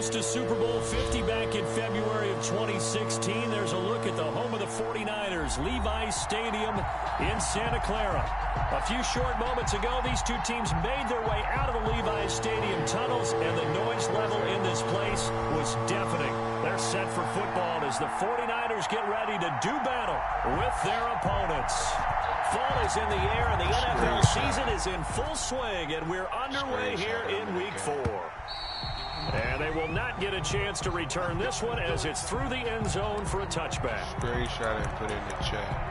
host to Super Bowl 50 back in February of 2016. There's a look at the home of the 49ers, Levi's Stadium in Santa Clara. A few short moments ago, these two teams made their way out of the Levi's Stadium tunnels, and the noise level in this place was deafening. They're set for football as the 49ers get ready to do battle with their opponents. Fall is in the air, and the NFL season is in full swing, and we're underway here in Week 4. And they will not get a chance to return this one as it's through the end zone for a touchback. Screenshot and put it in the chat.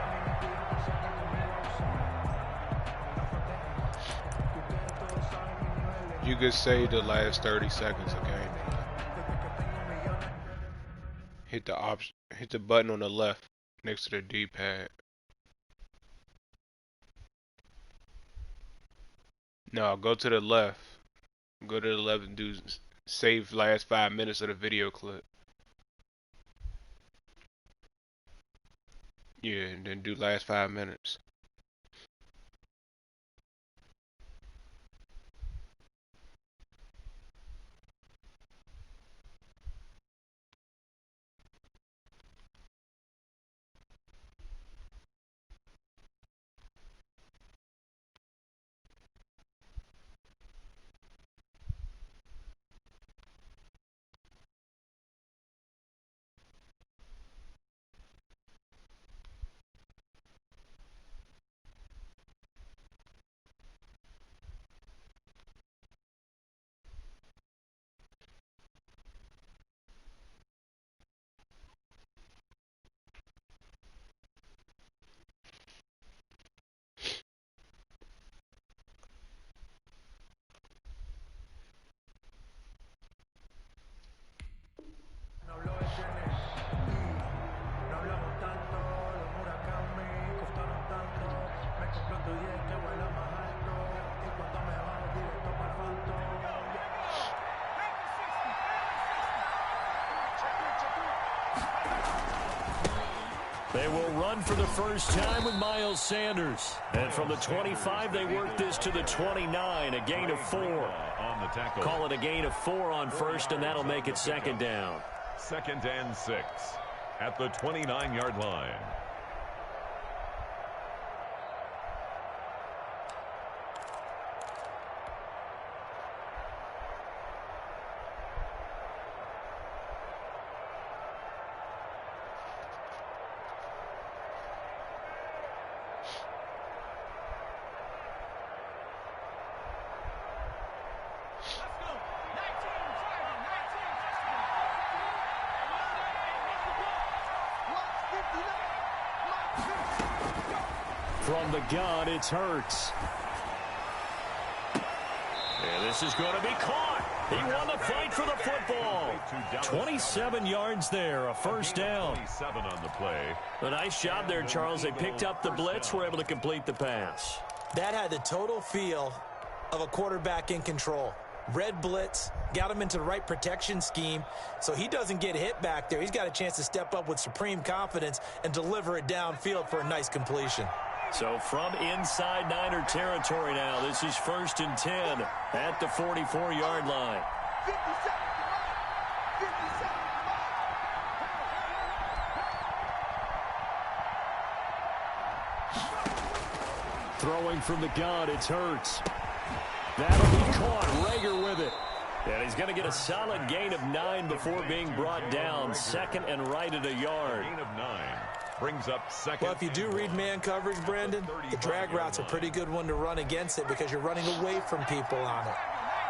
You could say the last 30 seconds of game. Hit the button on the left next to the D-pad. No, go to the left. Go to the left and do save last 5 minutes of the video clip. Yeah, and then do last 5 minutes. They will run for the first time with Miles Sanders. And from the 25, they work this to the 29, a gain of 4. On the tackle. Call it a gain of 4 on first, and that'll make it second down. 2nd and 6 at the 29-yard line. From the gun, it's Hurts. And this is going to be caught. He won the fight for the football. 27 yards there, a first down. 27 on the play. A nice job there, Charles. They picked up the blitz, were able to complete the pass. That had the total feel of a quarterback in control. Red blitz, got him into the right protection scheme, so he doesn't get hit back there. He's got a chance to step up with supreme confidence and deliver it downfield for a nice completion. So from inside Niner territory now, this is 1st and 10 at the 44-yard line. Throwing from the gun, it's Hurts. That'll be caught. Rager with it. And he's going to get a solid gain of 9 before being brought down. 2nd and right at a yard. Gain of 9 brings up 2nd. Well, if you do read man coverage, Brandon, the drag route's a pretty good one to run against it because you're running away from people on it.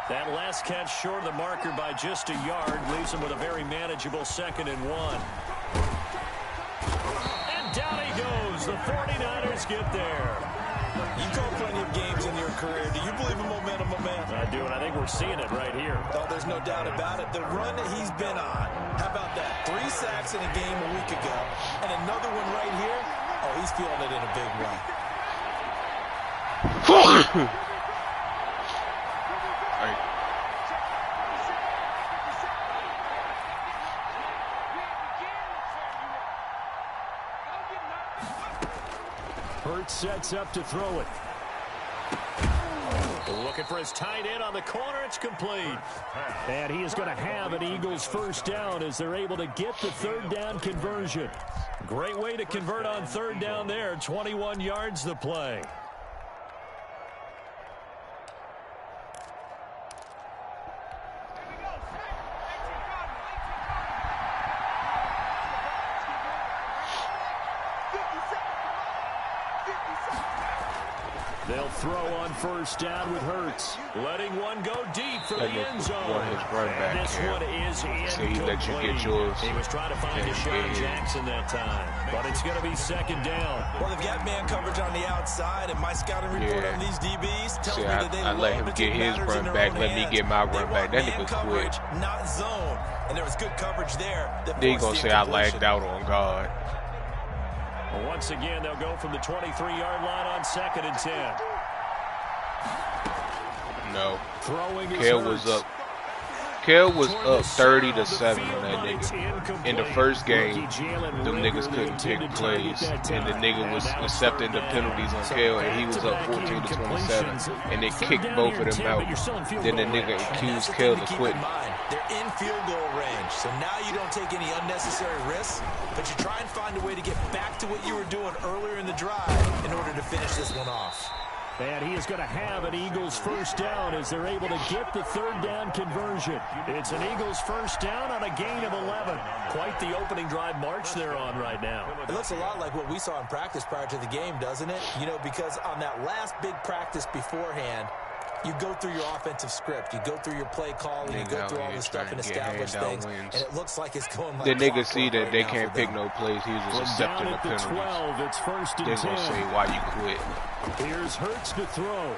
That last catch short of the marker by just a yard leaves him with a very manageable 2nd and 1. And down he goes. The 49ers get there. You've called plenty of games in your career. Do you believe in momentum, my man? I do, and I think we're seeing it right here. Oh, there's no doubt about it. The run that he's been on, how about that? 3 sacks in a game a week ago, and another one right here. Oh, he's feeling it in a big way. Hurts sets up to throw it. Looking for his tight end on the corner. It's complete. And he is going to have an Eagles first down as they're able to get the third down conversion. Great way to convert on third down there. 21 yards the play. They'll throw on first down with Hurts. Letting one go deep for the end zone. And this one is incomplete. He was trying to find Deshaun Jackson that time. But it's going to be second down. Well, they've got man coverage on the outside, and my scouting report on these DBs tells me that they I let him get his run back. Let me get my run back. That nigga quit. Not zone. And there was good coverage there. They gonna say I lagged out on God. Well, once again, they'll go from the 23-yard line on 2nd and 10. No. Kel was up. Kel was up 30-7 on that nigga. In the first game, them niggas couldn't pick plays, and the nigga was accepting the penalties on Kel, and he was up 14-27, and they kicked both of them out. Then the nigga accused Kel of quitting. They're in field goal range, so now you don't take any unnecessary risks, but you try and find a way to get back to what you were doing earlier in the drive in order to finish this one off. And he is going to have an Eagles first down as they're able to get the third down conversion. It's an Eagles first down on a gain of 11. Quite the opening drive march they're on right now. It looks a lot like what we saw in practice prior to the game, doesn't it? You know, because on that last big practice beforehand, you go through your offensive script, you go through your play calling, you go through all this stuff and establish things, and it looks like it's going like the niggas see that they can't pick no plays. He was just accepting the penalties. 12, it's first and 10. They're gonna say why you quit. Here's Hurts to throw.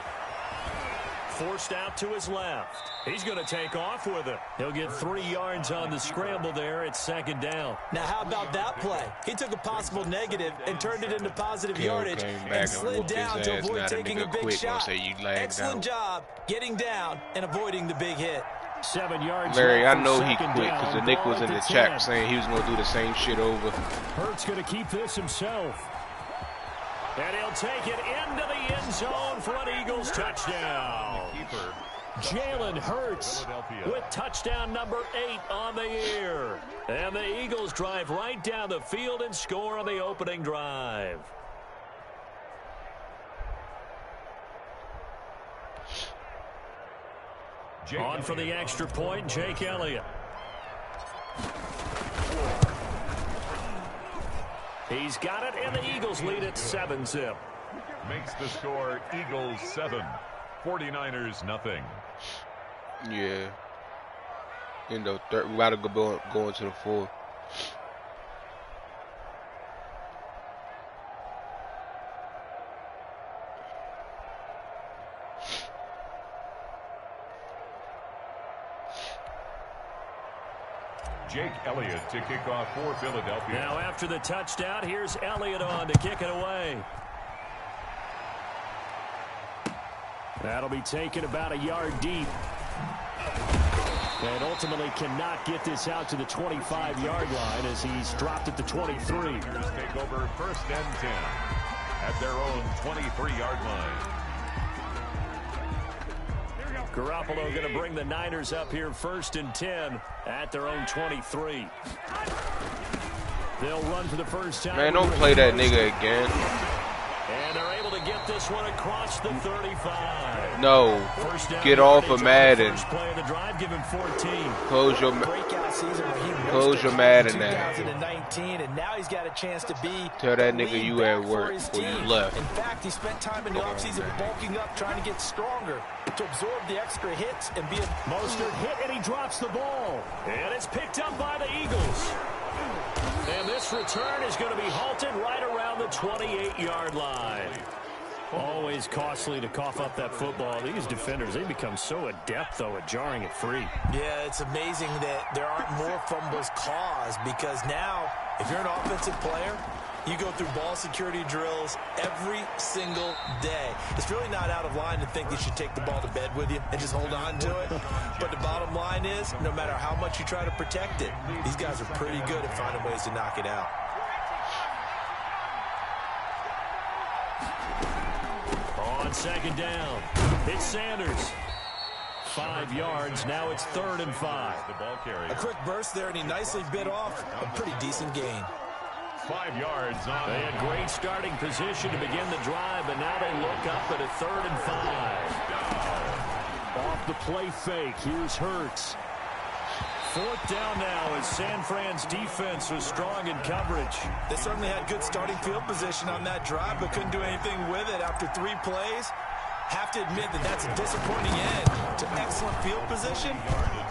Forced out to his left. He's going to take off with it. He'll get 3 yards on the scramble there. It's second down. Now, how about that play? He took a possible negative and turned it into positive yardage and slid down to avoid taking a big shot. Excellent job getting down and avoiding the big hit. 7 yards. Larry, I know he quit because the Nick was in the chat saying he was going to do the same shit over. Hurts going to keep this himself. And he'll take it into the end zone for an Eagles touchdown. Jalen Hurts with touchdown number 8 on the year. And the Eagles drive right down the field and score on the opening drive. On for the extra point, Jake Elliott. He's got it, and the Eagles lead at 7-zip. Makes the score Eagles 7, 49ers nothing. Yeah. In the third, we gotta go into the fourth. Jake Elliott to kick off for Philadelphia. Now after the touchdown, here's Elliott on to kick it away. That'll be taken about a yard deep. And ultimately cannot get this out to the 25-yard line as he's dropped at the 23. Take over first and 10 at their own 23-yard line. Garoppolo going to bring the Niners up here first and 10 at their own 23. They'll run for the first time. Man, don't play that nigga again. And they're able to get this one across the 35. No, get off of Madden. First play of the drive, give him 14. Close your Madden now. 2019, and now he's got a chance to be. Tell that nigga you at work before you left. In fact, he spent time in the offseason bulking up, trying to get stronger to absorb the extra hits and be a Mostert hit, and he drops the ball. And it's picked up by the Eagles. And this return is going to be halted right around the 28-yard line. Always costly to cough up that football. These defenders, they become so adept, though, at jarring it free. Yeah, it's amazing that there aren't more fumbles caused because now, if you're an offensive player, you go through ball security drills every single day. It's really not out of line to think you should take the ball to bed with you and just hold on to it. But the bottom line is, no matter how much you try to protect it, these guys are pretty good at finding ways to knock it out. On On second down, it's Sanders. 5 yards. Now it's 3rd and 5. The ball carrier. A quick burst there, and he nicely bit off a pretty decent gain. 5 yards on. They had great starting position to begin the drive, but now they look up at a 3rd and 5. Off the play fake, here's Hurts. 4th down now as San Fran's defense was strong in coverage. They certainly had good starting field position on that drive, but couldn't do anything with it after 3 plays. Have to admit that that's a disappointing end to excellent field position.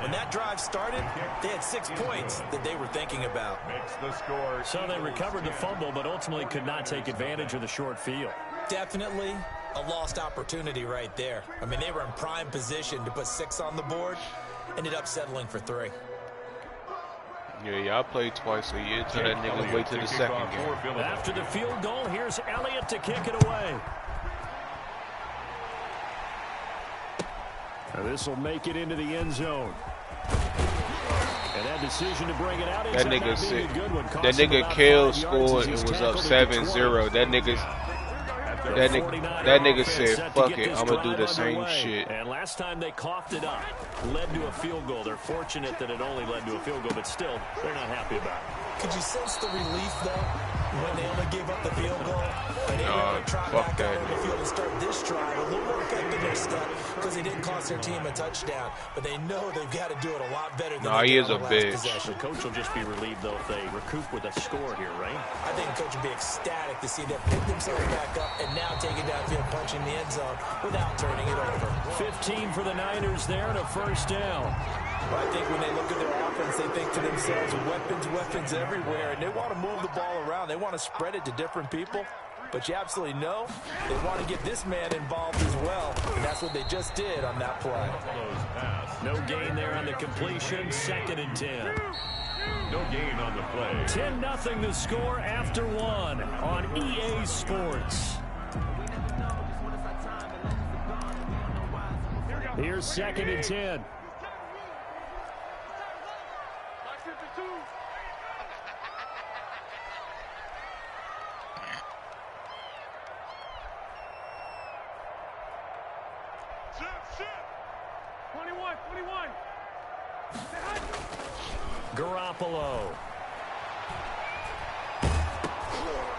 When that drive started, they had 6 points that they were thinking about. Makes the score. So they recovered the fumble, but ultimately could not take advantage of the short field. Definitely a lost opportunity right there. I mean, they were in prime position to put 6 on the board. Ended up settling for 3. Yeah, y'all played twice a year. Tell that nigga wait till the second game. After the field goal, here's Elliott to kick it away. This will make it into the end zone. And that decision to bring it out that nigga said, that nigga Kale scored. It was up 7-0. That nigga said, fuck it, I'm gonna do the same shit. And last time they coughed it up, led to a field goal. They're fortunate that it only led to a field goal, but still, they're not happy about it. Could you sense the relief, though, when they only gave up the field goal? And they were able to trot back out on the field and start this drive a little more effective their step because they didn't cost their team a touchdown. But they know they've got to do it a lot better than they did on the last possession. The coach will just be relieved, though, if they recoup with a score here, right? I think the coach will be ecstatic to see them pick themselves back up and now take it downfield, punching the end zone without turning it over. 15 for the Niners there and a 1st down. Well, I think when they look at their offense, they think to themselves, weapons everywhere, and they want to move the ball around. They want to spread it to different people, but you absolutely know they want to get this man involved as well, and that's what they just did on that play. No gain there on the completion, 2nd and 10. No gain on the play. 10-0 the score after 1 on EA Sports. Here's 2nd and 10. Garoppolo.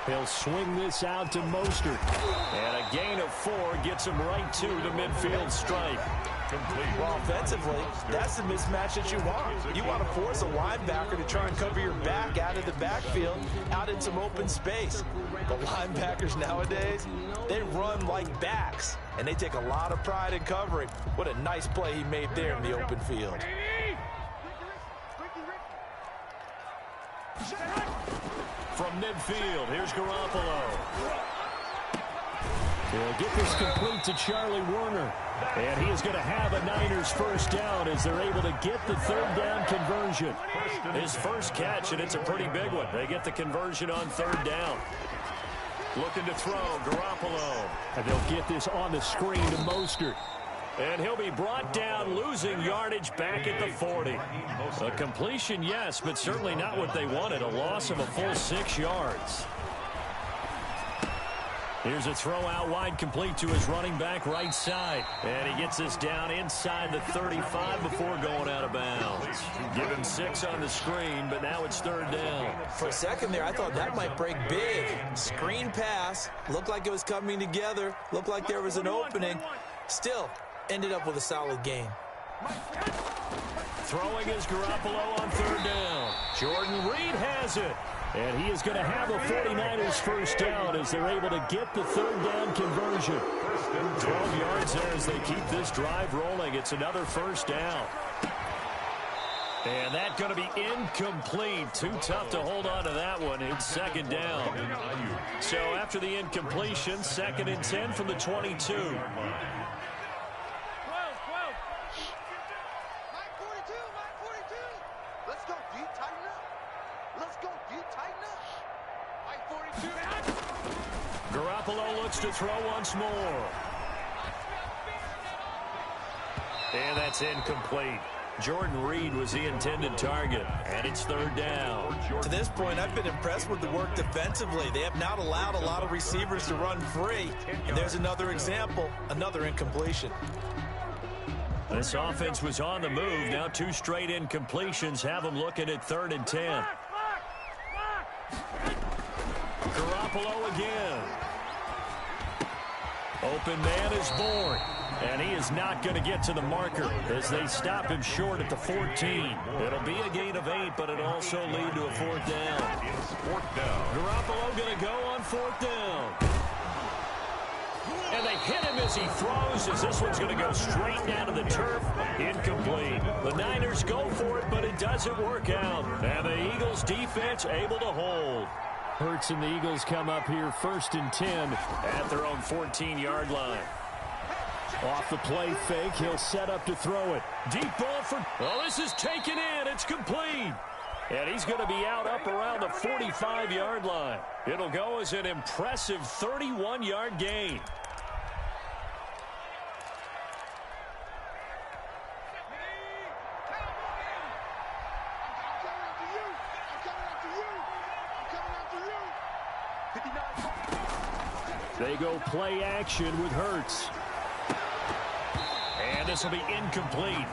He'll swing this out to Mostert. And a gain of 4 gets him right to the midfield stripe. Well, offensively, that's the mismatch that you want. You want to force a linebacker to try and cover your back out of the backfield, out in some open space. The linebackers nowadays, they run like backs, and they take a lot of pride in covering. What a nice play he made there in the open field. From midfield, here's Garoppolo. He'll get this complete to Charlie Warner. And he is going to have a Niners 1st down as they're able to get the 3rd down conversion. His first catch, and it's a pretty big one. They get the conversion on 3rd down. Looking to throw, Garoppolo. And they'll get this on the screen to Mostert. And he'll be brought down, losing yardage back at the 40. A completion, yes, but certainly not what they wanted. A loss of a full 6 yards. Here's a throw out wide, complete to his running back right side. And he gets this down inside the 35 before going out of bounds. Give him 6 on the screen, but now it's 3rd down. For a second there, I thought that might break big. Screen pass. Looked like it was coming together. Looked like there was an opening. Still, ended up with a solid gain. Throwing is Garoppolo on 3rd down. Jordan Reed has it. And he is going to have a 49ers 1st down as they're able to get the 3rd down conversion. 12 yards there as they keep this drive rolling. It's another 1st down. And that's going to be incomplete. Too tough to hold on to that one. It's 2nd down. So after the incompletion, 2nd and 10 from the 22. Garoppolo looks to throw once more. And that's incomplete. Jordan Reed was the intended target, and it's third down. To this point, I've been impressed with the work defensively. They have not allowed a lot of receivers to run free. And there's another example, another incompletion. This offense was on the move. Now 2 straight incompletions have them looking at 3rd and 10. Garoppolo again. Open man is born. And he is not going to get to the marker as they stop him short at the 14. It'll be a gain of 8, but it'll also lead to a 4th down. Garoppolo going to go on 4th down. And they hit him as he throws, as this one's going to go straight down to the turf. Incomplete. The Niners go for it, but it doesn't work out. And the Eagles defense able to hold. Hurts and the Eagles come up here 1st and 10 at their own 14-yard line. Off the play fake, he'll set up to throw it. Deep ball for... Oh, this is taken in. It's complete. And he's going to be out up around the 45-yard line. It'll go as an impressive 31-yard gain. They go play action with Hurts. And this will be incomplete.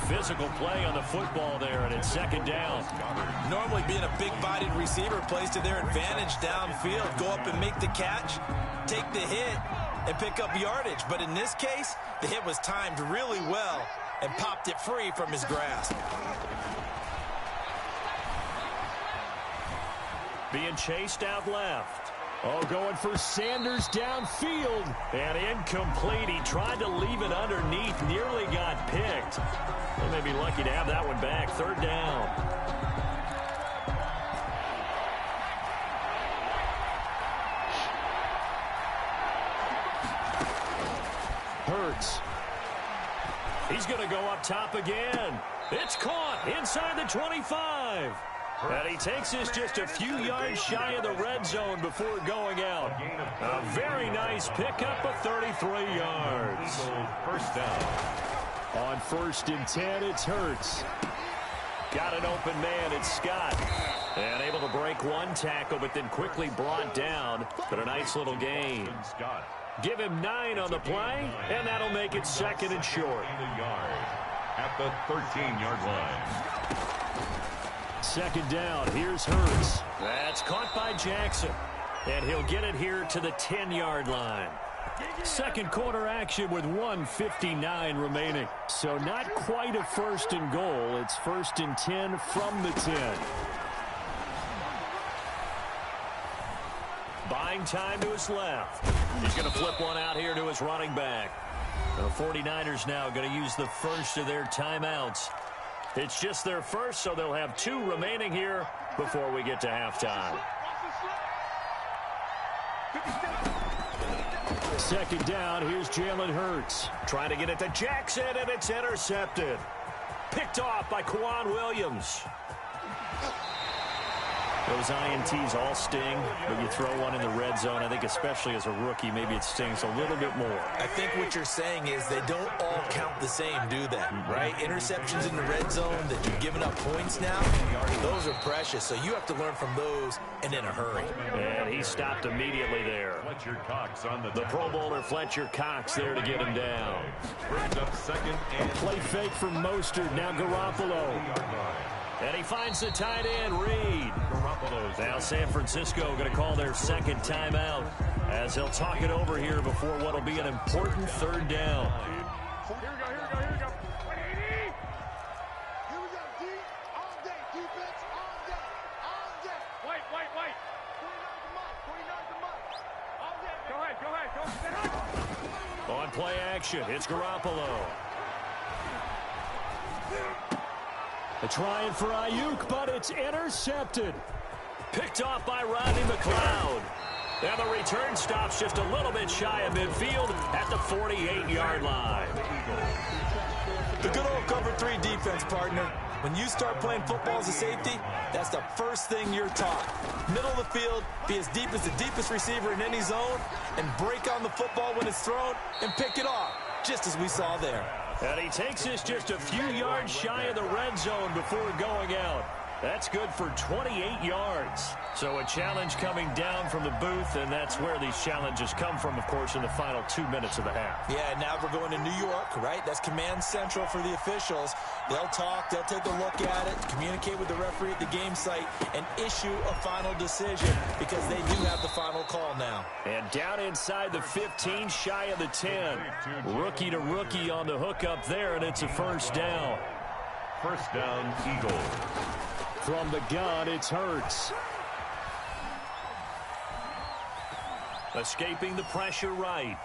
Physical play on the football there, and it's 2nd down. Normally being a big-bodied receiver plays to their advantage downfield. Go up and make the catch, take the hit, and pick up yardage. But in this case, the hit was timed really well and popped it free from his grasp. Being chased out left. Oh, going for Sanders downfield. And incomplete. He tried to leave it underneath. Nearly got picked. They may be lucky to have that one back. 3rd down. Hurts. He's going to go up top again. It's caught inside the 25. And he takes this just a few yards shy of the red zone before going out. A very nice pickup of 33 yards. 1st down. On 1st and 10, it's Hurts. Got an open man, it's Scott. And able to break one tackle, but then quickly brought down. But a nice little gain. Give him 9 on the play, and that'll make it 2nd and short. At the 13-yard line. 2nd down, here's Hurts. That's caught by Jackson. And he'll get it here to the 10-yard line. 2nd quarter action with 1:59 remaining. So not quite a 1st and goal. It's 1st and 10 from the 10. Buying time to his left. He's going to flip one out here to his running back. The 49ers now going to use the first of their timeouts. It's just their first, so they'll have 2 remaining here before we get to halftime. 2nd down, here's Jalen Hurts. Trying to get it to Jackson, and it's intercepted. Picked off by Quan Williams. Those INTs all sting, but you throw one in the red zone. I think especially as a rookie, maybe it stings a little bit more. I think what you're saying is they don't all count the same, do they? Right? Interceptions in the red zone that you're giving up points now, those are precious. So you have to learn from those and in a hurry. And he stopped immediately there. The Pro Bowler Fletcher Cox there to get him down. Brings up 2nd and play fake from Mostert. Now Garoppolo. And he finds the tight end, Reed. Now San Francisco going to call their 2nd timeout as they'll talk it over here before what will be an important 3rd down. Here we go. 180. Here we go. D all day. Defense all day. All day. Wait. 49's a month. All day. Go ahead. On play action, it's Garoppolo. They're trying for Ayuk, but it's intercepted. Picked off by Rodney McLeod. And the return stops just a little bit shy of midfield at the 48-yard line. The good old cover 3 defense, partner. When you start playing football as a safety, that's the first thing you're taught. Middle of the field, be as deep as the deepest receiver in any zone, and break on the football when it's thrown and pick it off, just as we saw there. And he takes this just a few yards shy of the red zone before going out. That's good for 28 yards. So a challenge coming down from the booth, and that's where these challenges come from, of course, in the final 2 minutes of the half. Yeah, now we're going to New York, right? That's command central for the officials. They'll talk, they'll take a look at it, communicate with the referee at the game site, and issue a final decision because they do have the final call now. And down inside the 15, shy of the 10. Rookie to rookie on the hook up there, and it's a first down. First down, Eagles. From the gun, it's Hurts. Escaping the pressure right.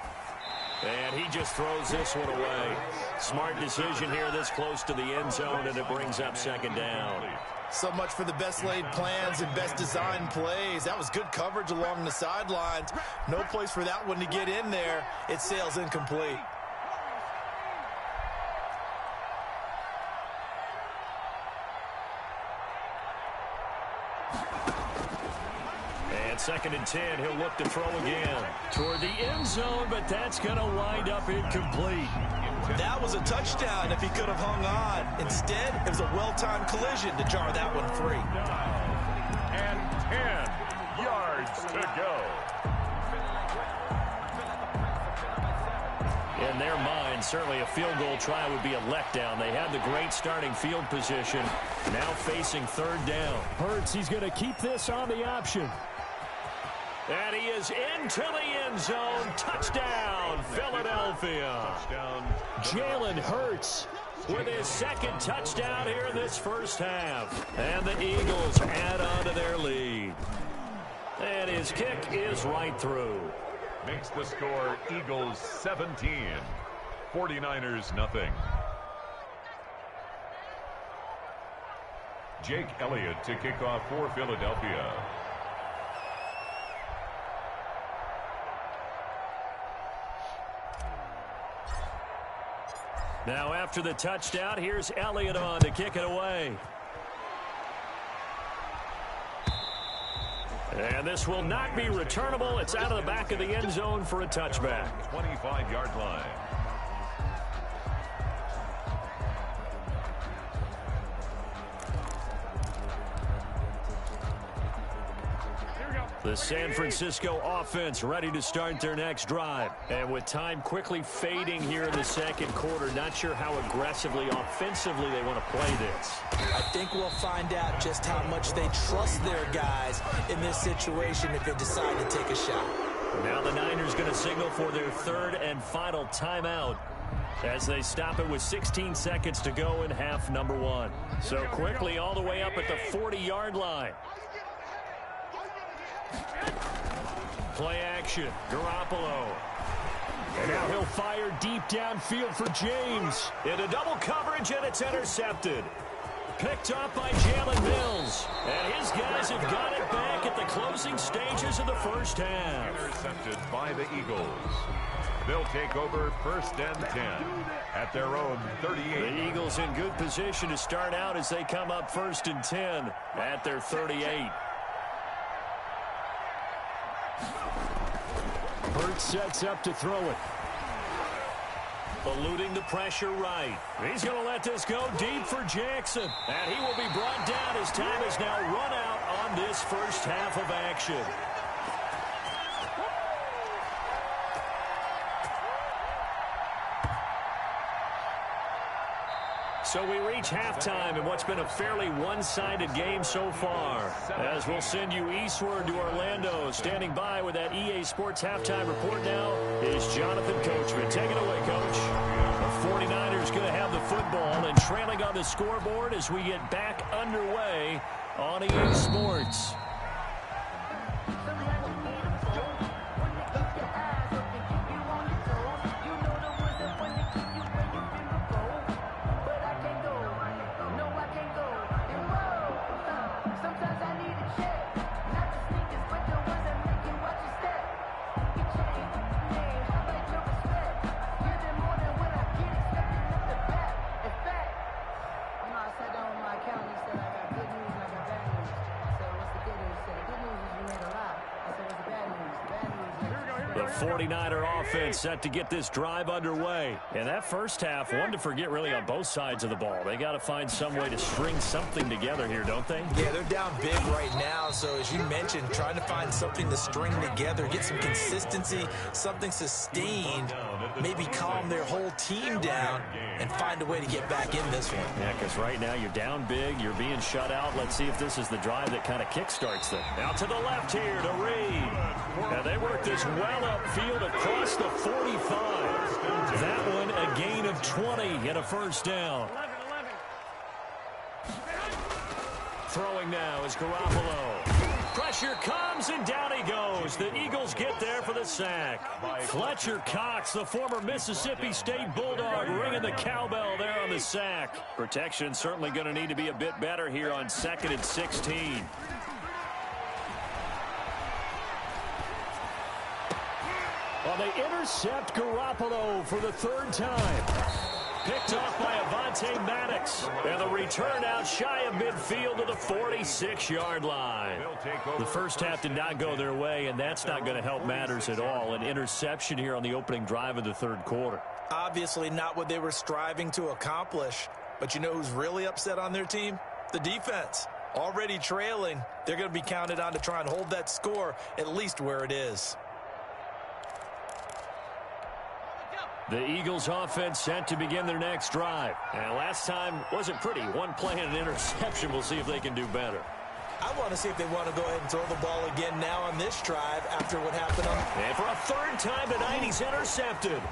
And he just throws this one away. Smart decision here this close to the end zone, and it brings up second down. So much for the best laid plans and best designed plays. That was good coverage along the sidelines. No place for that one to get in there. It sails incomplete. And second and 10, he'll look to throw again. Toward the end zone, but that's going to wind up incomplete. That was a touchdown if he could have hung on. Instead, it was a well-timed collision to jar that one free. And 10 yards to go. In their mind, certainly a field goal try would be a letdown. They had the great starting field position. Now facing third down. Hurts, he's going to keep this on the option. And he is into the end zone. Touchdown, Philadelphia. Jalen Hurts with his second touchdown here in this first half. And the Eagles add on to their lead. And his kick is right through. Makes the score Eagles 17, 49ers nothing. Jake Elliott to kick off for Philadelphia. Now after the touchdown, here's Elliott on to kick it away. And this will not be returnable. It's out of the back of the end zone for a touchback. 25-yard line. The San Francisco offense ready to start their next drive. And with time quickly fading here in the second quarter, not sure how aggressively, offensively they want to play this. I think we'll find out just how much they trust their guys in this situation if they decide to take a shot. Now the Niners going to signal for their third and final timeout as they stop it with 16 seconds to go in half number one. So quickly all the way up at the 40-yard line. Play action, Garoppolo. And now he'll fire deep downfield for James. Into double coverage, and it's intercepted. Picked up by Jalen Mills. And his guys have got it back at the closing stages of the first half. Intercepted by the Eagles. They'll take over first and 10 at their own 38. The Eagles in good position to start out as they come up first and 10 at their 38. Hurts sets up to throw it. Eluding the pressure right. He's going to let this go deep for Jackson. And he will be brought down. His time is now run out on this first half of action. So we reach halftime in what's been a fairly one-sided game so far. As we'll send you eastward to Orlando. Standing by with that EA Sports halftime report now is Jonathan Coachman. Take it away, Coach. The 49ers going to have the football and trailing on the scoreboard as we get back underway on EA Sports. The 49er offense set to get this drive underway. And that first half, one to forget really on both sides of the ball. They got to find some way to string something together here, don't they? Yeah, they're down big right now. So as you mentioned, trying to find something to string together, get some consistency, something sustained, maybe calm their whole team down and find a way to get back in this one. Yeah, because right now you're down big, you're being shut out. Let's see if this is the drive that kind of kickstarts them. Out to the left here to Reed. And they work this well upfield across the 45. That one a gain of 20 and a first down. Throwing now is Garoppolo. Pressure comes, and down he goes. The Eagles get there for the sack. Fletcher Cox, the former Mississippi State Bulldog, ringing the cowbell there on the sack. Protection certainly going to need to be a bit better here on 2nd and 16. Well, they intercept Garoppolo for the 3rd time. Picked off by Avonte Maddox. And the return out shy of midfield to the 46-yard line. The first half did not go their way, and that's not going to help matters at all. An interception here on the opening drive of the 3rd quarter. Obviously not what they were striving to accomplish. But you know who's really upset on their team? The defense. Already trailing. They're going to be counted on to try and hold that score at least where it is. The Eagles offense set to begin their next drive. And last time wasn't pretty. One play and an interception. We'll see if they can do better. I want to see if they want to go ahead and throw the ball again now on this drive after what happened on. And for a 3rd time tonight, he's intercepted.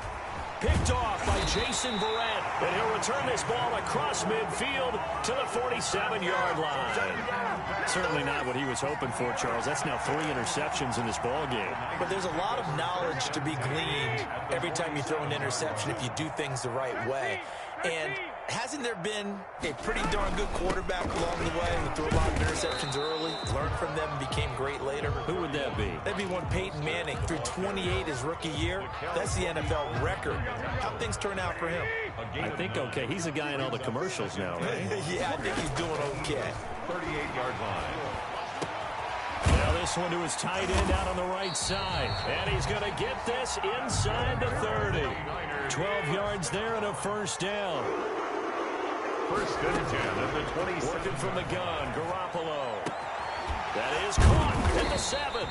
Picked off by Jason Verrett. And he'll return this ball across midfield to the 47-yard line. Certainly not what he was hoping for, Charles. That's now 3 interceptions in this ball game. But there's a lot of knowledge to be gleaned every time you throw an interception if you do things the right way. And hasn't there been a pretty darn good quarterback along the way who threw a lot of interceptions early, learned from them, and became great later? Who would that be? That'd be one Peyton Manning. Threw 28 his rookie year. That's the NFL record. How'd things turn out for him? I think okay. He's a guy in all the commercials now, right? Yeah, I think he's doing okay. 38-yard line. Now this one to his tight end out on the right side. And he's going to get this inside the 30. 12 yards there and a first down. 1st and 10 at the 26. Working from the gun, Garoppolo. That is caught at the 7.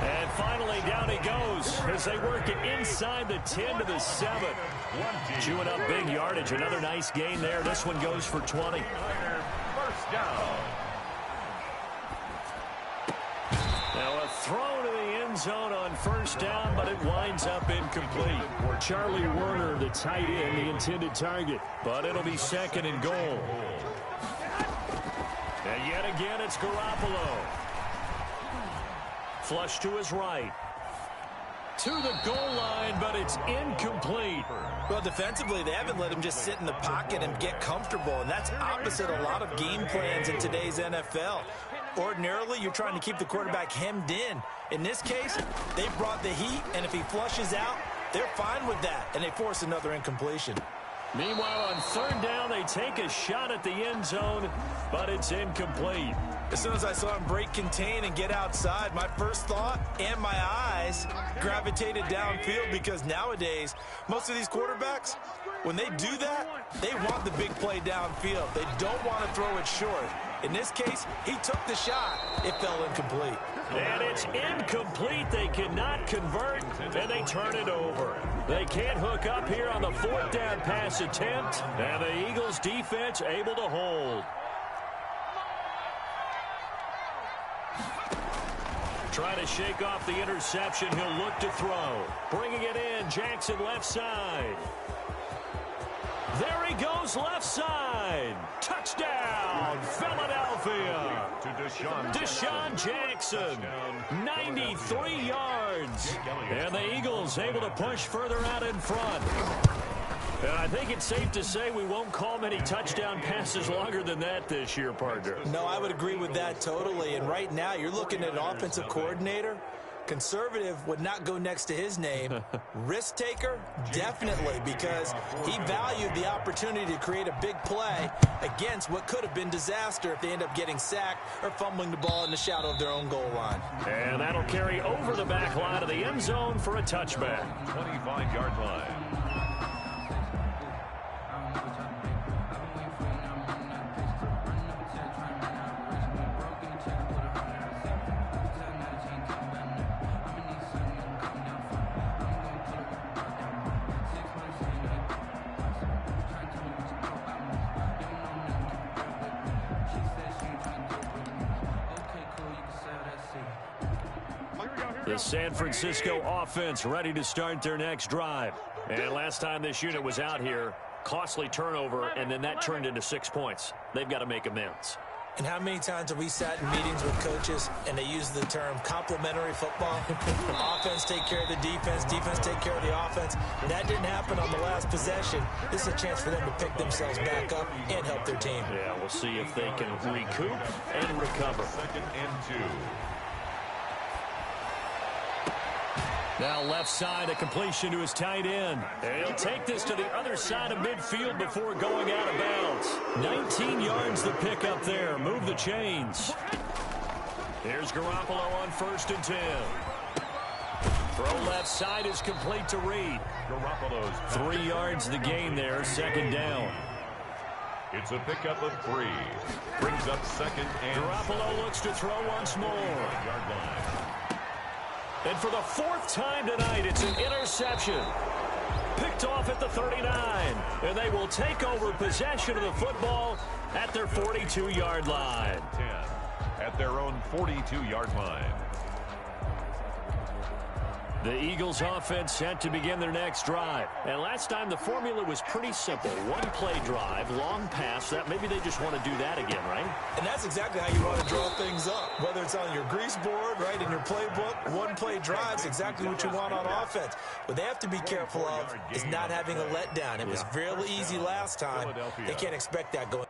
And finally down he goes as they work it inside the 10 to the 7. Chewing up big yardage. Another nice gain there. This one goes for 20. 1st down. Now a throw to the end zone on 1st down, but it winds up incomplete. Charlie Werner, the tight end, the intended target. But it'll be 2nd and goal. And yet again, it's Garoppolo. Flush to his right. To the goal line, but it's incomplete. Well, defensively, they haven't let him just sit in the pocket and get comfortable, and that's opposite a lot of game plans in today's NFL. Ordinarily, you're trying to keep the quarterback hemmed in. In this case, they brought the heat, and if he flushes out, they're fine with that, and they force another incompletion. Meanwhile, on 3rd down, they take a shot at the end zone, but it's incomplete. As soon as I saw him break contain and get outside, my first thought and my eyes gravitated downfield because nowadays, most of these quarterbacks, when they do that, they want the big play downfield. They don't want to throw it short. In this case, he took the shot. It fell incomplete. And it's incomplete. They cannot convert, and they turn it over. They can't hook up here on the 4th down pass attempt, and the Eagles defense able to hold. Trying to shake off the interception. He'll look to throw. Bringing it in, Jackson left side. There he goes left side. Touchdown, Philadelphia. To Deshaun Jackson, 93 yards. And the Eagles able to push further out in front. And I think it's safe to say we won't call many touchdown passes longer than that this year, partner. No, I would agree with that totally. And right now, you're looking at an offensive coordinator Conservative would not go next to his name. Risk taker, definitely, because he valued the opportunity to create a big play against what could have been disaster if they end up getting sacked or fumbling the ball in the shadow of their own goal line. And that'll carry over the back line of the end zone for a touchback. 25-yard line. The San Francisco offense ready to start their next drive. And last time this unit was out here, costly turnover, and then that turned into 6 points. They've got to make amends. And how many times have we sat in meetings with coaches and they use the term complementary football? Offense take care of the defense, defense take care of the offense. That didn't happen on the last possession. This is a chance for them to pick themselves back up and help their team. Yeah, we'll see if they can recoup and recover. 2nd and 2. Now left side, a completion to his tight end. And he'll take this to the other side of midfield before going out of bounds. 19 yards to pick up there. Move the chains. Here's Garoppolo on 1st and 10. Throw left side is complete to Reed. Garoppolo's 3 yards the gain there, 2nd down. It's a pickup of 3. Brings up 2nd and Garoppolo looks to throw once more. 1-yard line. And for the 4th time tonight, it's an interception. Picked off at the 39. And they will take over possession of the football at their 42-yard line. 10 at their own 42-yard line. The Eagles offense set to begin their next drive. And last time the formula was pretty simple. One play drive, long pass. That maybe they just want to do that again, right? And that's exactly how you want to draw things up. Whether it's on your grease board, right, in your playbook, one play drives exactly what you want on offense. What they have to be careful of is not having a letdown. It was real easy last time. They can't expect that going.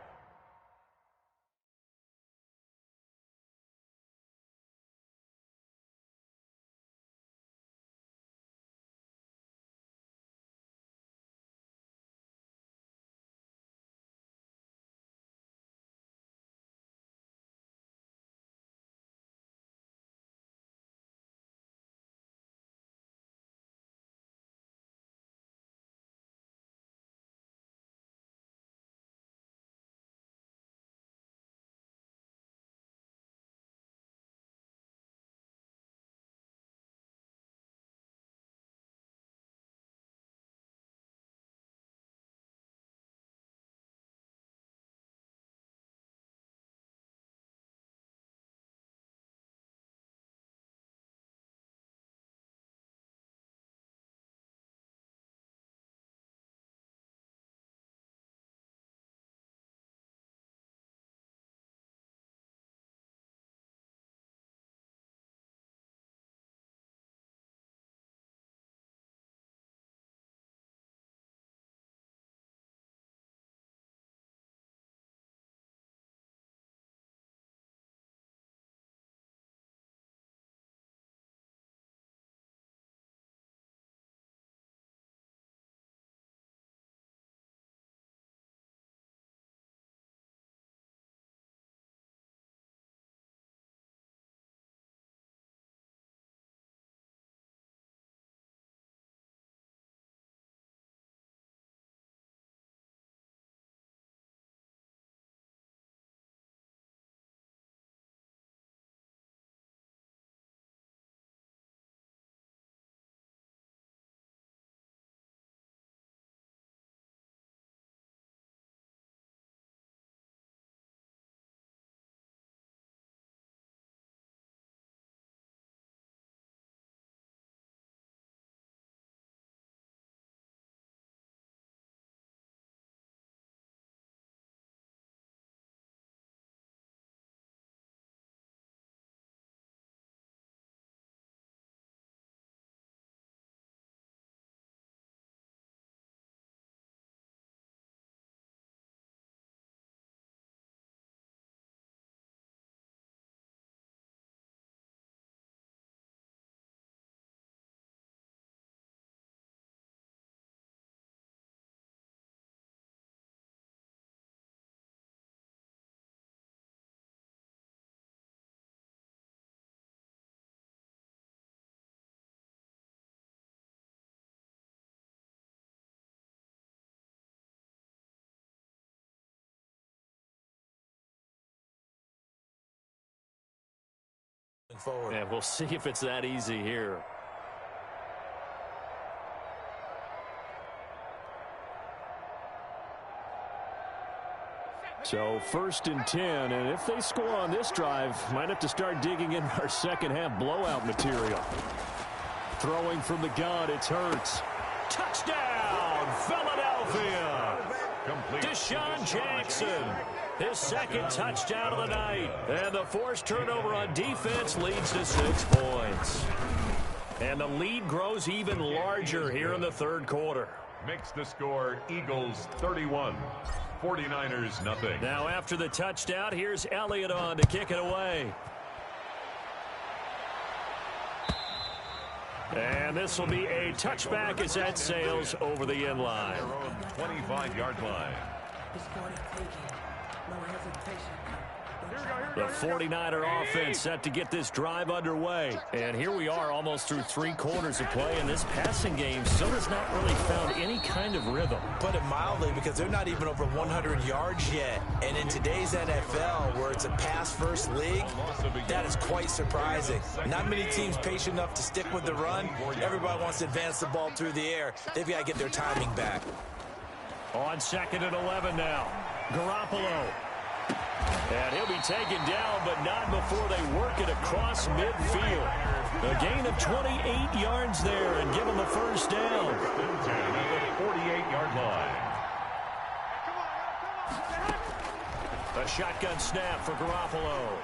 forward. And we'll see if it's that easy here. So 1st and 10, and if they score on this drive, might have to start digging in our second half blowout material. Throwing from the gun, it's Hurts. Touchdown, Philadelphia! Deshaun Jackson, his second touchdown of the night. And the forced turnover on defense leads to 6 points. And the lead grows even larger here in the third quarter. Makes the score Eagles 31. 49ers nothing. Now after the touchdown, here's Elliott on to kick it away. And this will be a touchback as that sails over the end line. 25-yard line. The 49er offense set to get this drive underway. And here we are almost through 3 quarters of play, and this passing game still has not really found any kind of rhythm. Put it mildly, because they're not even over 100 yards yet. And in today's NFL, where it's a pass-first league, that is quite surprising. Not many teams patient enough to stick with the run. Everybody wants to advance the ball through the air. They've got to get their timing back. On 2nd and 11 now, Garoppolo. And he'll be taken down, but not before they work it across midfield. A gain of 28 yards there and give him a first down. 10 at the 48-yard line. A shotgun snap for Garoppolo.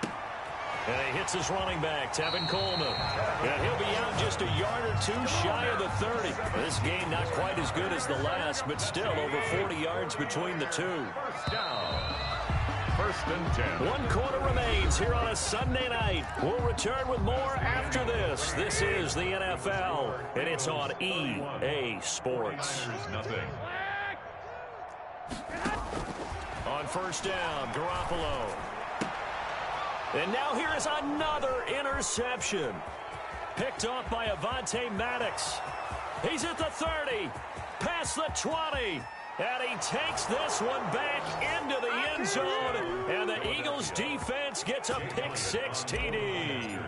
And he hits his running back, Tevin Coleman. And he'll be out just a yard or 2 shy of the 30. This game not quite as good as the last, but still over 40 yards between the two. First down. 1st and 10. 1 quarter remains here on a Sunday night. We'll return with more after this. This is the NFL, and it's on EA Sports. Nothing. On 1st down, Garoppolo. And now here is another interception. Picked off by Avonte Maddox. He's at the 30, past the 20. And he takes this one back into the end zone. And the Eagles defense gets a pick-6 TD.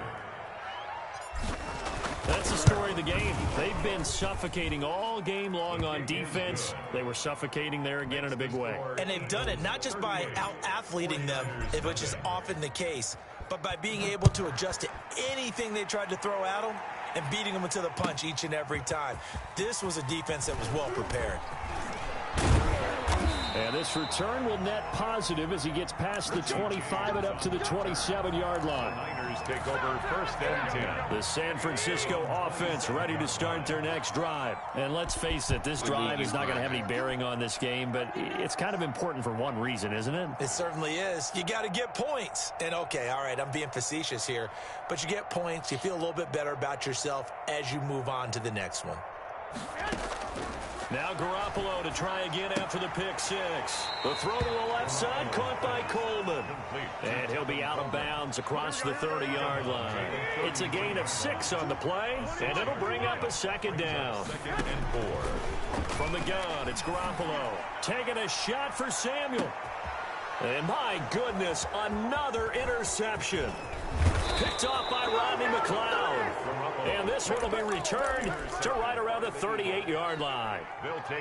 That's the story of the game. They've been suffocating all game long on defense. They were suffocating there again in a big way. And they've done it not just by out-athleting them, which is often the case, but by being able to adjust to anything they tried to throw at them and beating them into the punch each and every time. This was a defense that was well prepared. And this return will net positive as he gets past the 25 and up to the 27-yard line. Niners take over 1st and 10. The San Francisco offense ready to start their next drive. And let's face it, this drive is not going to have any bearing on this game, but it's kind of important for one reason, isn't it? It certainly is. You got to get points. And okay, all right, I'm being facetious here, but you get points, you feel a little bit better about yourself as you move on to the next one. Now Garoppolo to try again after the pick-6. The throw to the left side, caught by Coleman. And he'll be out of bounds across the 30-yard line. It's a gain of 6 on the play, and it'll bring up a 2nd down. 2nd and 4. From the gun, it's Garoppolo. Taking a shot for Samuel. And my goodness, another interception. Picked off by Rodney McLeod. And this one will be returned to right around the 38-yard line.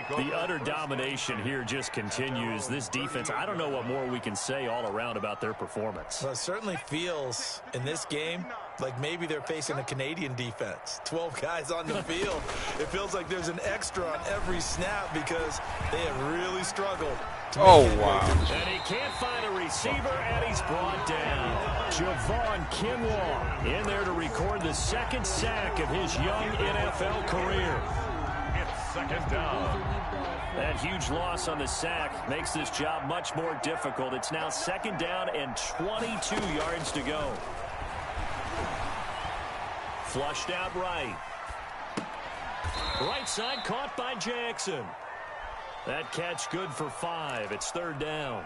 The utter domination here just continues. This defense, I don't know what more we can say all around about their performance. Well, it certainly feels in this game like maybe they're facing a Canadian defense. 12 guys on the field. It feels like there's an extra on every snap because they have really struggled. Oh, wow. And he can't find a receiver, and he's brought down. Javon Kinlaw in there to record the 2nd sack of his young NFL career. It's 2nd down. That huge loss on the sack makes this job much more difficult. It's now 2nd down and 22 yards to go. Flushed out right. Right side caught by Jackson. That catch good for 5. It's 3rd down.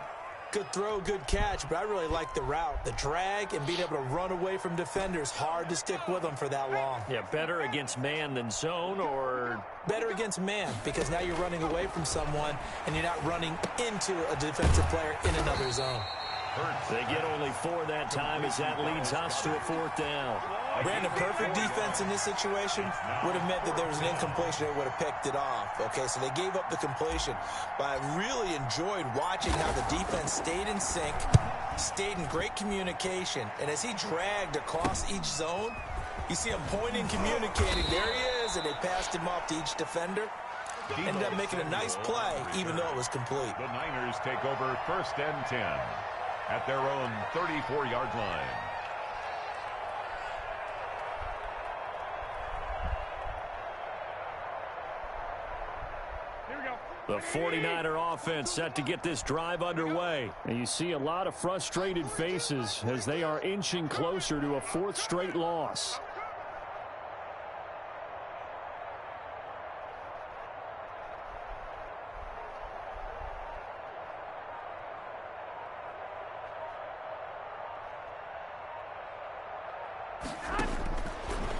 Good throw, good catch, but I really like the route. The drag and being able to run away from defenders. Hard to stick with them for that long. Yeah, better against man than zone, or? Better against man, because now you're running away from someone and you're not running into a defensive player in another zone. They get only 4 that time as that leads us to a 4th down. Brandon, perfect defense in this situation would have meant that there was an incompletion. They would have picked it off. Okay, so they gave up the completion. But I really enjoyed watching how the defense stayed in sync, stayed in great communication. And as he dragged across each zone, you see him pointing, communicating. There he is, and they passed him off to each defender. Ended up making a nice play, even though it was complete. The Niners take over 1st and 10 at their own 34-yard line. The 49er offense set to get this drive underway. And you see a lot of frustrated faces as they are inching closer to a 4th straight loss.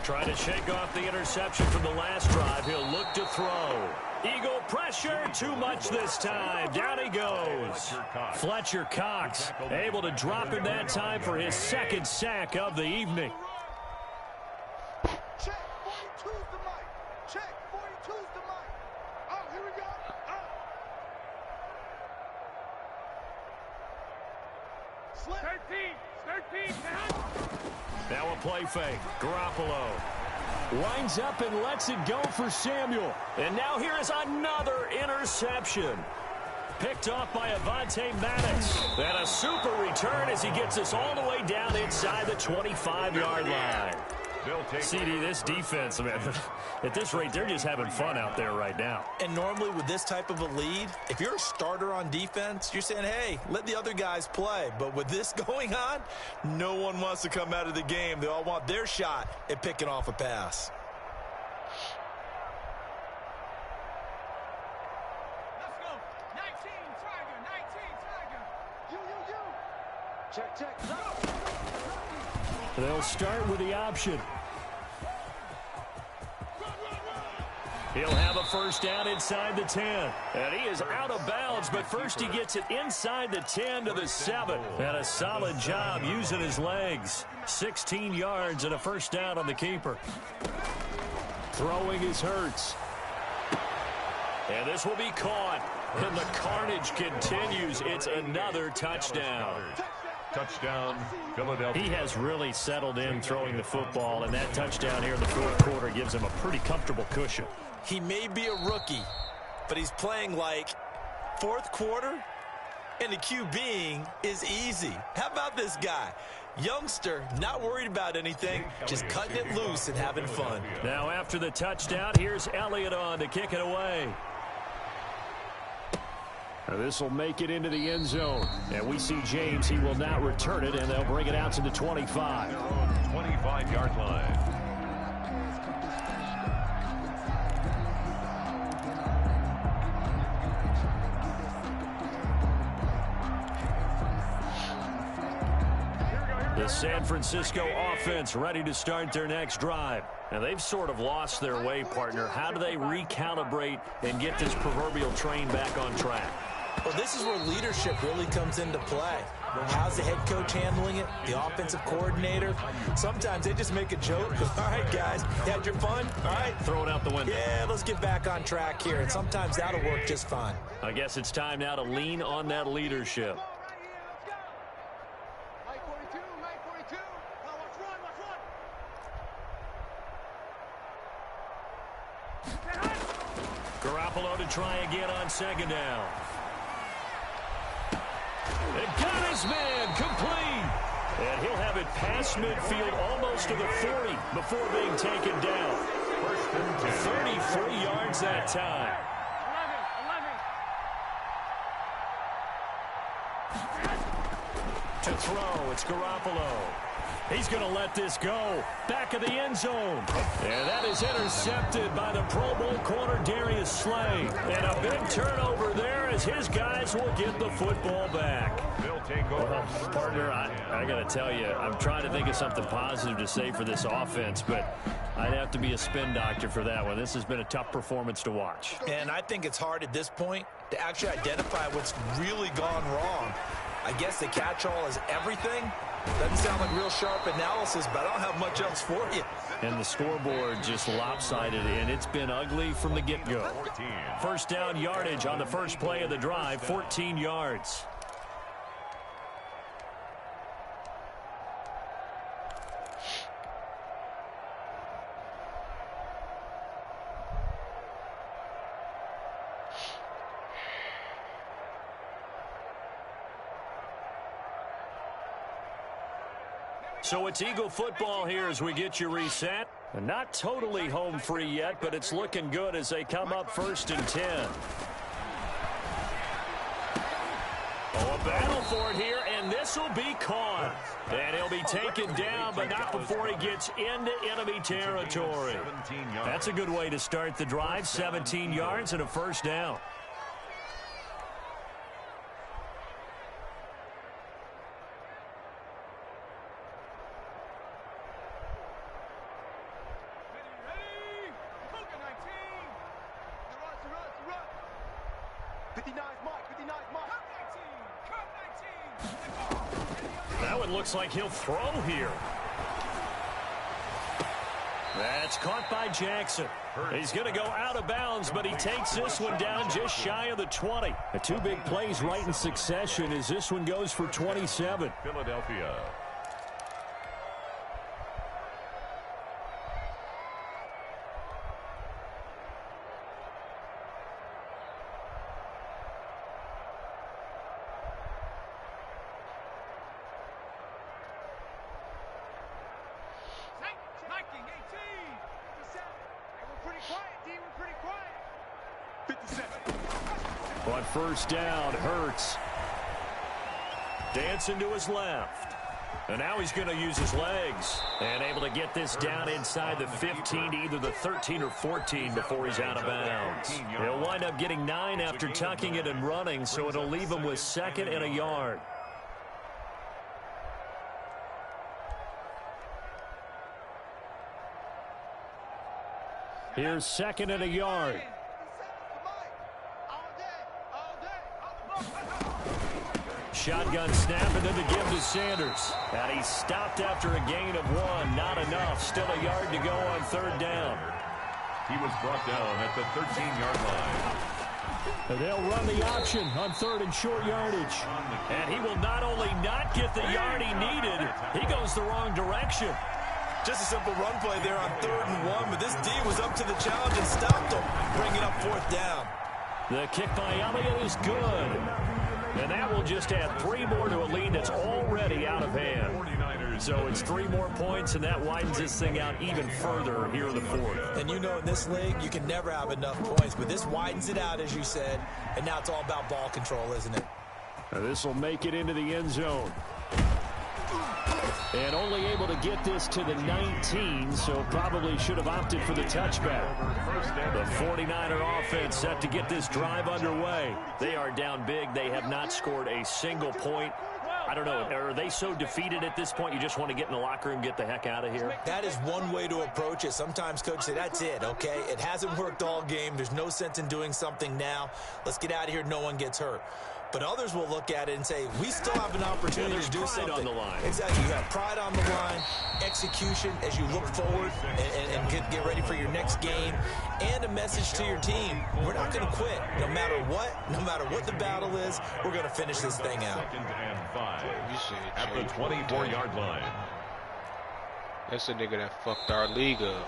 Trying to shake off the interception from the last drive. He'll look to throw. Eagle pressure, too much this time. Down he goes. Fletcher Cox able to drop him that time for his 2nd sack of the evening. Check, 42's the mic. Check, 42's the mic. Oh, here we go. Slip. 13, down. Now a play fake. Garoppolo winds up and lets it go for Samuel. And now here is another interception. Picked off by Avonte Maddox. And a super return as he gets us all the way down inside the 25-yard line. CD, this defense, man, at this rate, they're just having fun out there right now. And normally with this type of a lead, if you're a starter on defense, you're saying, hey, let the other guys play. But with this going on, no one wants to come out of the game. They all want their shot at picking off a pass. Let's go. 19, Tiger. You. Check. They'll start with the option. He'll have a 1st down inside the 10. And he is out of bounds, but first he gets it inside the 10 to the 7. And a solid job using his legs. 16 yards and a 1st down on the keeper. Throwing is Hurts. And this will be caught. And the carnage continues. It's another touchdown. Touchdown, Philadelphia. He has really settled in throwing the football, and that touchdown here in the 4th quarter gives him a pretty comfortable cushion. He may be a rookie, but he's playing like 4th quarter, and the QBing is easy. How about this guy? Youngster, not worried about anything, just cutting it loose and having fun. Now after the touchdown, here's Elliott on to kick it away. Now this will make it into the end zone. And we see James, he will not return it, and they'll bring it out to the 25. 25-yard line. The San Francisco offense ready to start their next drive. Now, they've sort of lost their way, partner. How do they recalibrate and get this proverbial train back on track? Well, this is where leadership really comes into play. How's the head coach handling it? The offensive coordinator? Sometimes they just make a joke. All right, guys, you had your fun? All right. Throw it out the window. Yeah, let's get back on track here. And sometimes that'll work just fine. I guess it's time now to lean on that leadership. Mike 42. Now watch run. Garoppolo to try again on 2nd down. And got his man complete. And he'll have it past midfield almost to the 40 before being taken down. 33 yards that time. 11. To throw, it's Garoppolo. He's going to let this go. Back of the end zone. And that is intercepted by the Pro Bowl corner Darius Slay. And a big turnover there as his guys will get the football back. They'll take over. Partner, I got to tell you, I'm trying to think of something positive to say for this offense, but I'd have to be a spin doctor for that one. This has been a tough performance to watch. And I think it's hard at this point to actually identify what's really gone wrong. I guess the catch-all is everything. Doesn't sound like real sharp analysis, but I don't have much else for you. And the scoreboard just lopsided, and it's been ugly from the get-go. First down yardage on the first play of the drive, 14 yards. So it's Eagle football here as we get you reset. Not totally home free yet, but it's looking good as they come up 1st and 10. Oh, a battle for it here, and this will be caught. And he'll be taken down, but not before he gets into enemy territory. That's a good way to start the drive, 17 yards and a first down. That one looks like he'll throw here. That's caught by Jackson. He's going to go out of bounds, but he takes this one down just shy of the 20. The two big plays right in succession as this one goes for 27. Philadelphia. On first down, Hurts. Dancing to his left. And now he's going to use his legs. And able to get this down inside the 15 to either the 13 or 14 before he's out of bounds. He'll wind up getting 9 after tucking it and running, so it'll leave him with 2nd and a yard. Here's 2nd and a yard. Shotgun snap and then to give to Sanders. And he's stopped after a gain of 1. Not enough. Still a yard to go on 3rd down. He was brought down at the 13-yard line. And they'll run the option on 3rd and short yardage. And he will not only not get the yard he needed, he goes the wrong direction. Just a simple run play there on 3rd and 1, but this D was up to the challenge and stopped him, bringing up 4th down. The kick by Elliott is good. And that will just add 3 more to a lead that's already out of hand. So it's 3 more points, and that widens this thing out even further here in the 4th. And you know in this league, you can never have enough points, but this widens it out, as you said, and now it's all about ball control, isn't it? This will make it into the end zone. And only able to get this to the 19, so probably should have opted for the touchback. The 49er offense set to get this drive underway. They are down big. They have not scored a single point. I don't know. Are they so defeated at this point you just want to get in the locker room and get the heck out of here? That is one way to approach it. Sometimes coaches say, that's it, okay? It hasn't worked all game. There's no sense in doing something now. Let's get out of here. No one gets hurt. But others will look at it and say, we still have an opportunity to do something. On the line. Exactly. You have pride on the line, execution as you look forward and get ready for your next game, and a message to your team. We're not going to quit. No matter what the battle is, we're going to finish this thing out. 2nd and 5 at the 24-yard line. That's a nigga that fucked our league up.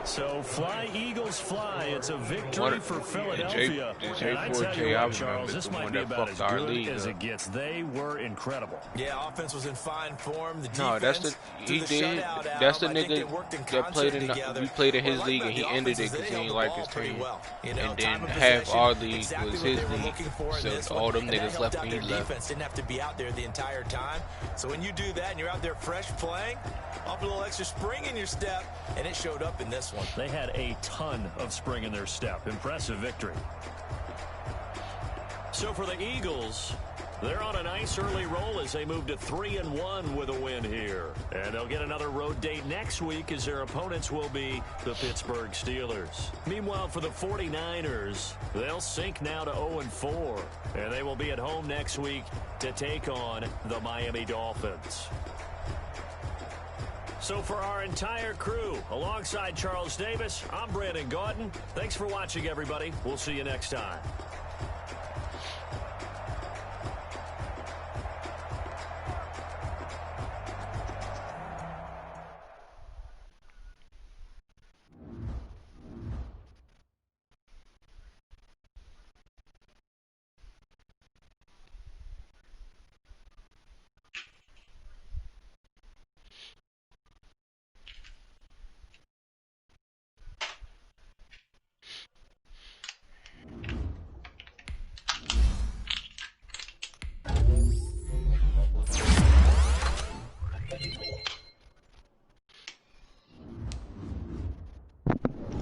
So fly, Eagles, fly. It's a victory for Philadelphia. And I tell you what, Charles, this might be about as good as it gets. They were incredible. Yeah, offense was in fine form. The defense, No, that's the he did. That's the nigga that played in we played in his league and he ended it because he didn't like his team. And then half our league was his league, so all them niggas left and he left. Defense didn't have to be out there the entire time. So when you do that and you're out there fresh playing, up a little extra spring in your step, and it showed up in this one. They had a ton of spring in their step. Impressive victory. So for the Eagles, They're on a nice early roll as they move to 3-1 with a win here. And they'll get another road date next week as their opponents will be the Pittsburgh Steelers. Meanwhile, for the 49ers, they'll sink now to 0-4. And they will be at home next week to take on the Miami Dolphins. So for our entire crew, alongside Charles Davis, I'm Brandon Gaudin. Thanks for watching, everybody. We'll see you next time.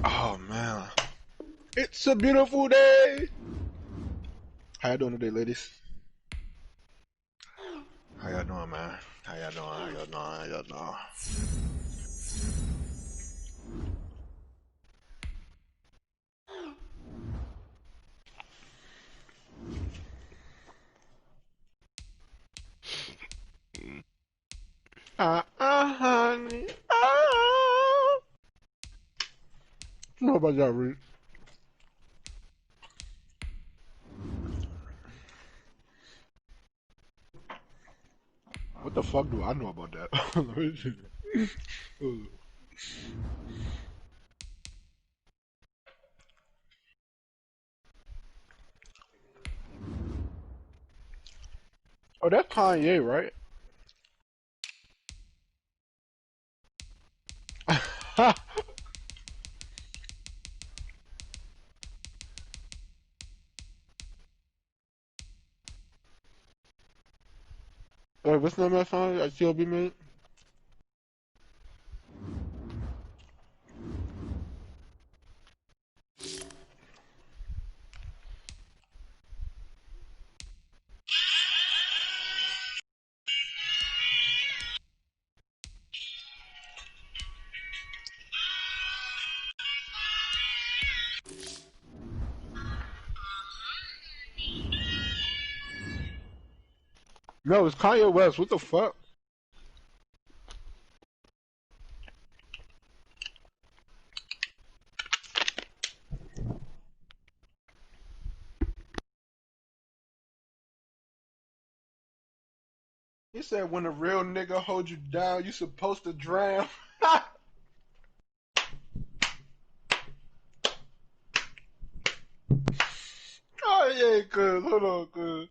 Oh man, it's a beautiful day. How y'all doing today, ladies? How y'all doing, man? How y'all doing? How y'all doing? How y'all doing? Honey. I don't know about y'all, Reed. What the fuck do I know about that? Let me see. Oh, that's Kanye, right? Wait, what's the name of that song that CLB made? No, it's Kanye West. What the fuck? He said, when a real nigga hold you down, you supposed to drown. Oh, yeah, good. Hold on, good.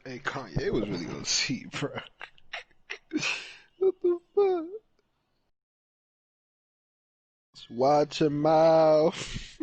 Hey, Kanye was really gonna see, bro. What the fuck? Just watch your mouth.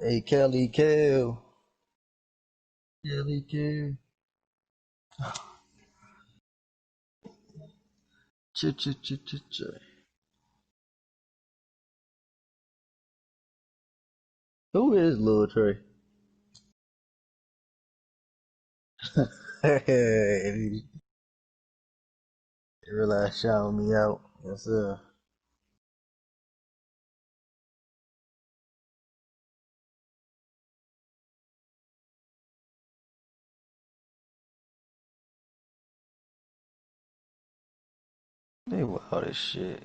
Hey, Kelly, Kel. Kelly, Kel. Ch. Who is Lil Trey? Hey, they realize shouting me out. Yes, sir. They wild as shit.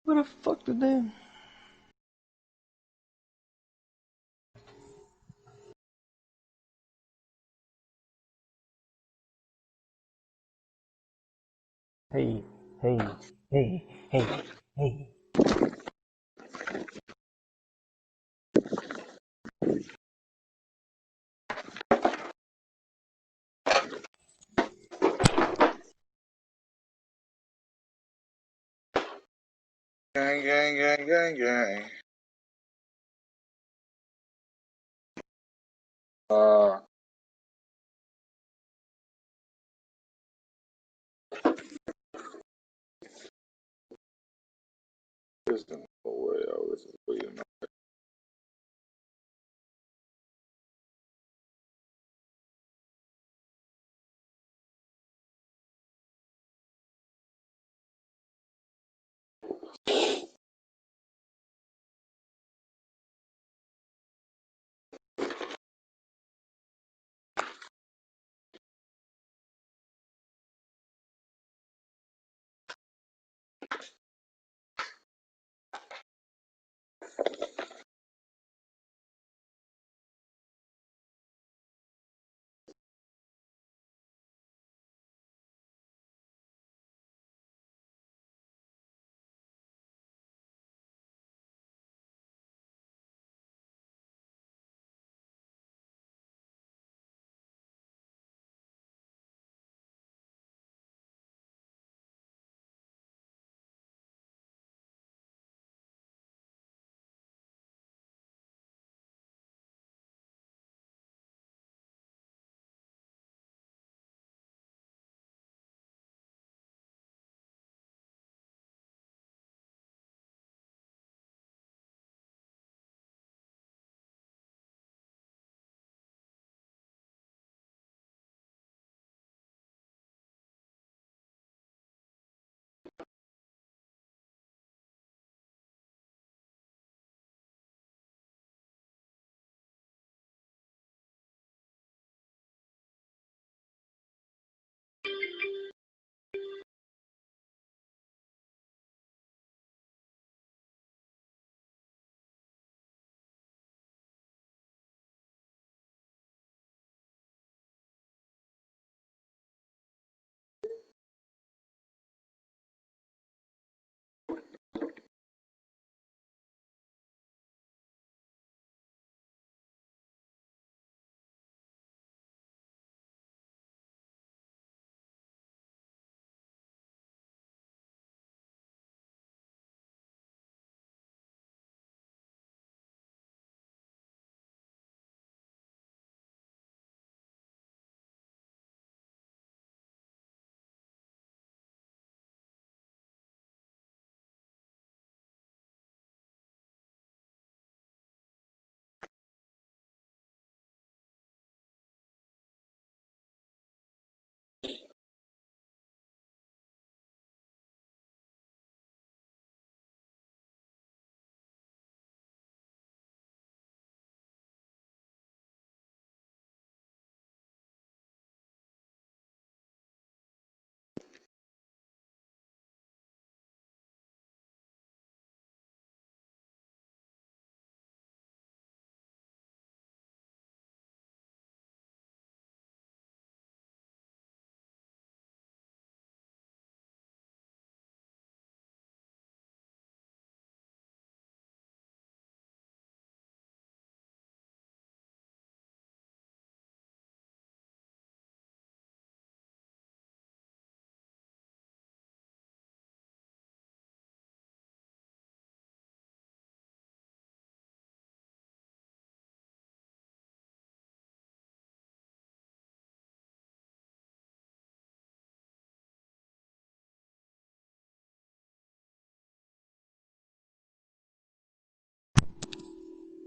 Where the fuck did they? Hey, hey, hey, hey, hey. Gang, gang, gang, gang, gang. Uh, there's no way I was waiting.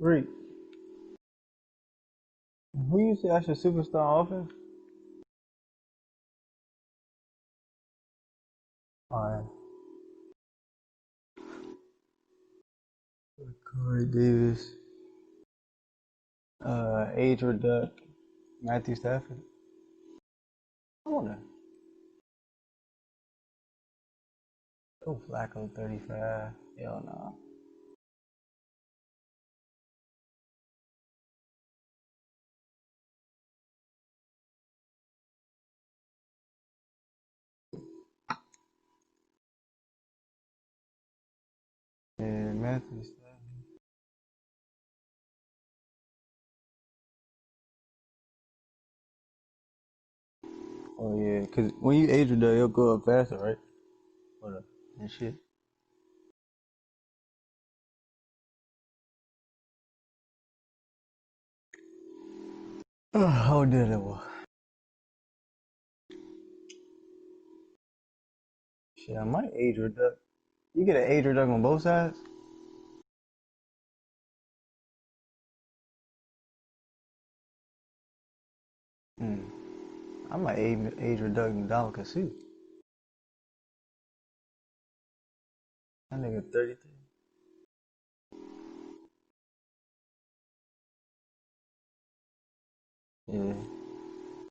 Rick, who you say I should superstar offense? Alright. Corey Davis. Age reduct. Matthew Stafford. I wonder. Oh, Flacco 35. Hell no. Yeah, Matthew Stafford. Oh yeah, cause when you age reduct, it'll go up faster, right? Hold up. And shit. How did it was? Shit, I might age reduct. You get an age reduct on both sides? Hmm. I might age reduct in Dollar Casino. That nigga 33. Yeah.